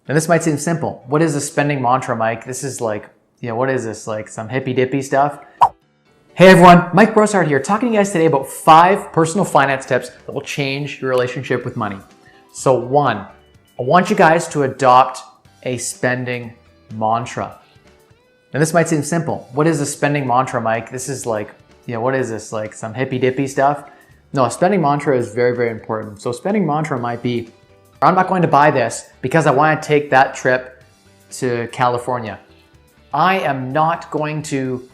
And this might seem simple. What is a spending mantra, Mike? This is like, what is this? Like some hippy dippy stuff? Hey everyone, Mike Rosehart here, talking to you guys today about 5 personal finance tips that will change your relationship with money. So 1, I want you guys to adopt a spending mantra. And this might seem simple. What is a spending mantra, Mike? This is like, what is this? Like some hippy dippy stuff? No, a spending mantra is very, very important. So spending mantra might be, I'm not going to buy this because I want to take that trip to California. I am not going to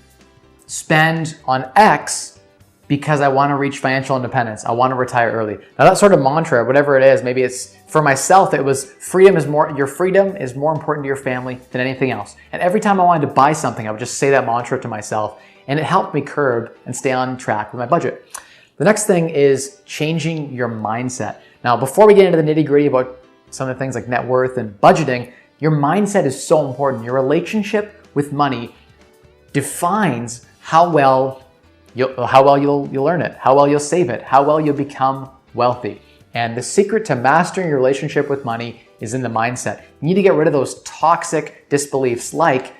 spend on X because I want to reach financial independence. I want to retire early. Now that sort of mantra, whatever it is, maybe it's for myself, it was your freedom is more important to your family than anything else. And every time I wanted to buy something, I would just say that mantra to myself, and it helped me curb and stay on track with my budget. The next thing is changing your mindset. Now, before we get into the nitty-gritty about some of the things like net worth and budgeting, your mindset is so important. Your relationship with money defines how well you'll learn it, how well you'll save it, how well you'll become wealthy. And the secret to mastering your relationship with money is in the mindset. You need to get rid of those toxic disbeliefs like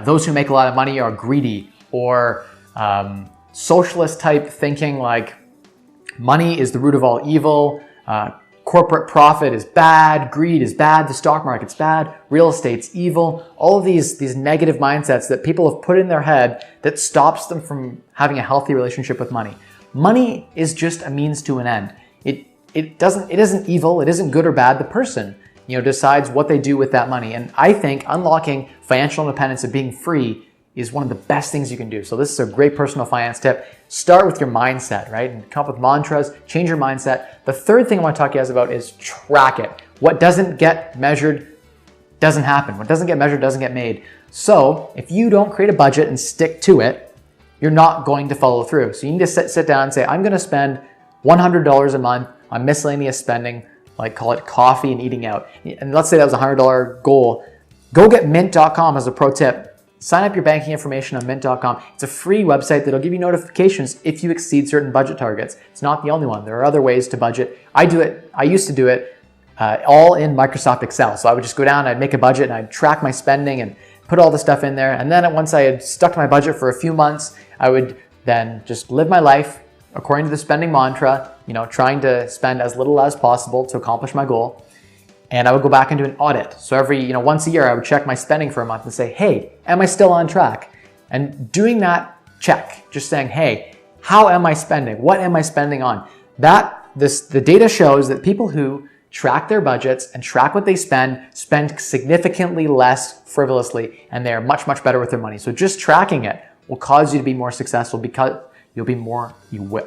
those who make a lot of money are greedy, or socialist type thinking like money is the root of all evil, corporate profit is bad, greed is bad, the stock market's bad, real estate's evil. All of these negative mindsets that people have put in their head that stops them from having a healthy relationship with money. Money is just a means to an end. It isn't evil, it isn't good or bad. The person, decides what they do with that money. And I think unlocking financial independence and being free is one of the best things you can do. So this is a great personal finance tip. Start with your mindset, right? And come up with mantras, change your mindset. The third thing I want to talk to you guys about is track it. What doesn't get measured doesn't happen. What doesn't get measured doesn't get made. So if you don't create a budget and stick to it, you're not going to follow through. So you need to sit down and say, I'm going to spend $100 a month on miscellaneous spending, like call it coffee and eating out. And let's say that was a $100 goal. Go get mint.com as a pro tip. Sign up your banking information on mint.com. It's a free website that'll give you notifications if you exceed certain budget targets. It's not the only one. There are other ways to budget. I used to do it all in Microsoft Excel. So I would just go down, I'd make a budget, and I'd track my spending and put all the stuff in there. And then once I had stuck to my budget for a few months, I would then just live my life according to the spending mantra, trying to spend as little as possible to accomplish my goal. And I would go back and do an audit. So every, once a year, I would check my spending for a month and say, hey, am I still on track? And doing that check, just saying, hey, how am I spending? What am I spending on? The data shows that people who track their budgets and track what they spend significantly less frivolously, and they're much, much better with their money. So just tracking it will cause you to be more successful because you'll be more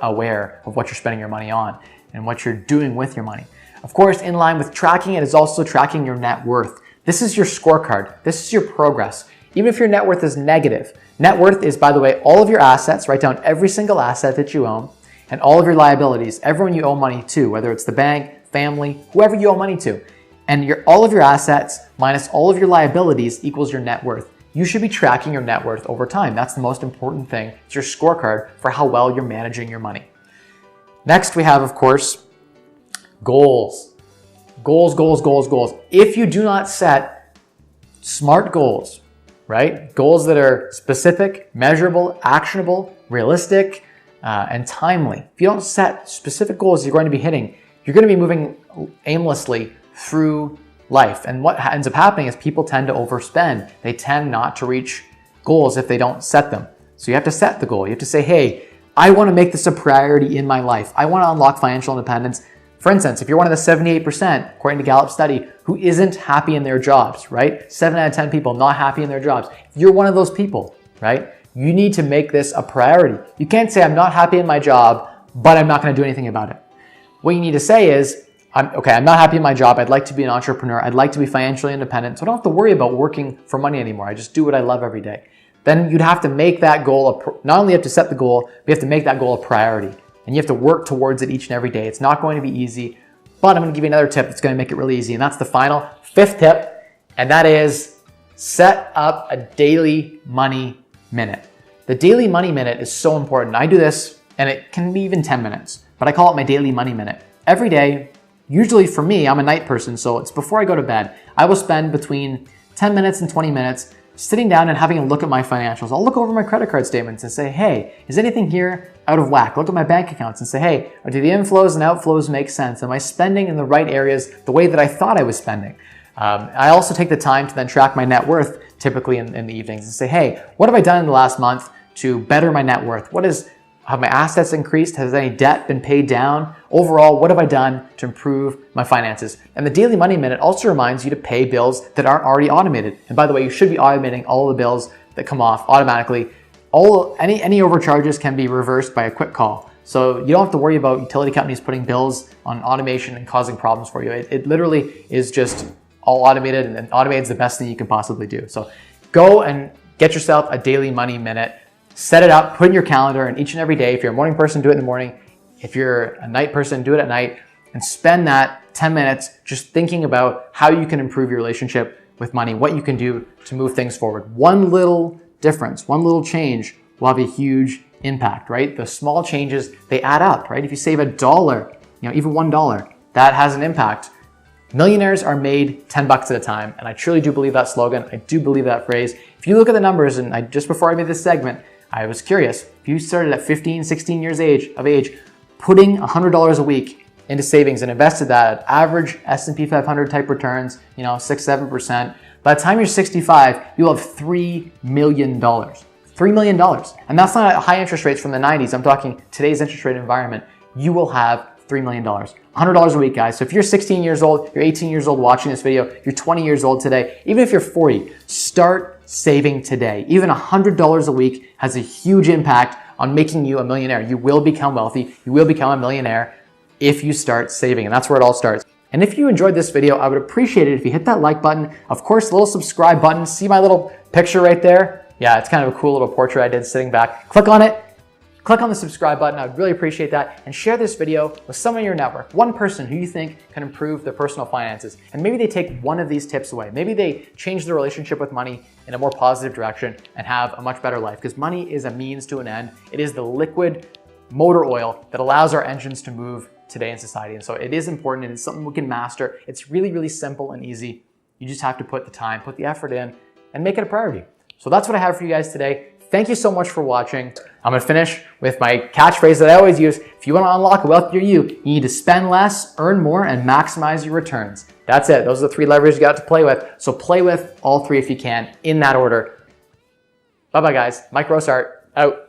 aware of what you're spending your money on and what you're doing with your money. Of course, in line with tracking it is also tracking your net worth. This is your scorecard. This is your progress. Even if your net worth is negative. Net worth is, by the way, all of your assets. Write down every single asset that you own and all of your liabilities, everyone you owe money to, whether it's the bank, family, whoever you owe money to. And all of your assets minus all of your liabilities equals your net worth. You should be tracking your net worth over time. That's the most important thing. It's your scorecard for how well you're managing your money. Next, we have, of course, goals. Goals. If you do not set smart goals, right? Goals that are specific, measurable, actionable, realistic, and timely. If you don't set specific goals you're going to be hitting, you're going to be moving aimlessly through life. And what ends up happening is people tend to overspend. They tend not to reach goals if they don't set them. So you have to set the goal. You have to say, hey, I want to make this a priority in my life. I want to unlock financial independence. For instance, if you're one of the 78%, according to Gallup study, who isn't happy in their jobs, right? 7 out of 10 people not happy in their jobs. If you're one of those people, right? You need to make this a priority. You can't say, I'm not happy in my job, but I'm not going to do anything about it. What you need to say is, I'm not happy in my job. I'd like to be an entrepreneur. I'd like to be financially independent. So I don't have to worry about working for money anymore. I just do what I love every day. Then you'd have to make that goal, not only have to set the goal, but you have to make that goal a priority. And you have to work towards it each and every day. It's not going to be easy, but I'm going to give you another tip that's going to make it really easy. And that's the final 5th tip. And that is set up a daily money minute. The daily money minute is so important. I do this, and it can be even 10 minutes, but I call it my daily money minute. Every day, Usually for me, I'm a night person, so it's before I go to bed. I will spend between 10 minutes and 20 minutes sitting down and having a look at my financials. I'll look over my credit card statements and say, hey, is anything here out of whack? Look at my bank accounts and say, hey, do the inflows and outflows make sense? Am I spending in the right areas the way that I thought I was spending? I also take the time to then track my net worth typically in the evenings and say, hey, what have I done in the last month to better my net worth? Have my assets increased? Has any debt been paid down? Overall, what have I done to improve my finances? And the Daily Money Minute also reminds you to pay bills that aren't already automated. And by the way, you should be automating all of the bills that come off automatically. Any overcharges can be reversed by a quick call. So you don't have to worry about utility companies putting bills on automation and causing problems for you. It literally is just all automated, and automated is the best thing you can possibly do. So go and get yourself a Daily Money Minute. Set it up, put it in your calendar, and each and every day, if you're a morning person, do it in the morning. If you're a night person, do it at night, and spend that 10 minutes just thinking about how you can improve your relationship with money, what you can do to move things forward. One little difference, one little change will have a huge impact, right? The small changes, they add up, right? If you save $1, even $1, that has an impact. Millionaires are made 10 bucks at a time, and I truly do believe that slogan. I do believe that phrase. If you look at the numbers, and just before I made this segment, I was curious, if you started at 15, 16 years of age, putting $100 a week into savings and invested that at average S&P 500 type returns, 6-7%, by the time you're 65, you'll have $3 million. $3 million. And that's not at high interest rates from the 90s. I'm talking today's interest rate environment. You will have $3 million. $100 a week, guys. So if you're 16 years old, you're 18 years old watching this video, you're 20 years old today, even if you're 40, start saving today. Even $100 a week has a huge impact on making you a millionaire. You will become wealthy. You will become a millionaire if you start saving, and that's where it all starts. And if you enjoyed this video, I would appreciate it if you hit that like button. Of course, the little subscribe button. See my little picture right there? Yeah, it's kind of a cool little portrait I did sitting back. Click on it. Click on the subscribe button. I would really appreciate that. And share this video with someone in your network, one person who you think can improve their personal finances. And maybe they take one of these tips away. Maybe they change their relationship with money in a more positive direction and have a much better life, because money is a means to an end. It is the liquid motor oil that allows our engines to move today in society. And so it is important, and it's something we can master. It's really, really simple and easy. You just have to put the time, put the effort in, and make it a priority. So that's what I have for you guys today. Thank you so much for watching. I'm gonna finish with my catchphrase that I always use. If you wanna unlock a wealthier you need to spend less, earn more, and maximize your returns. That's it. Those are the 3 levers you got to play with. So play with all 3 if you can, in that order. Bye-bye, guys. Mike Rosehart, out.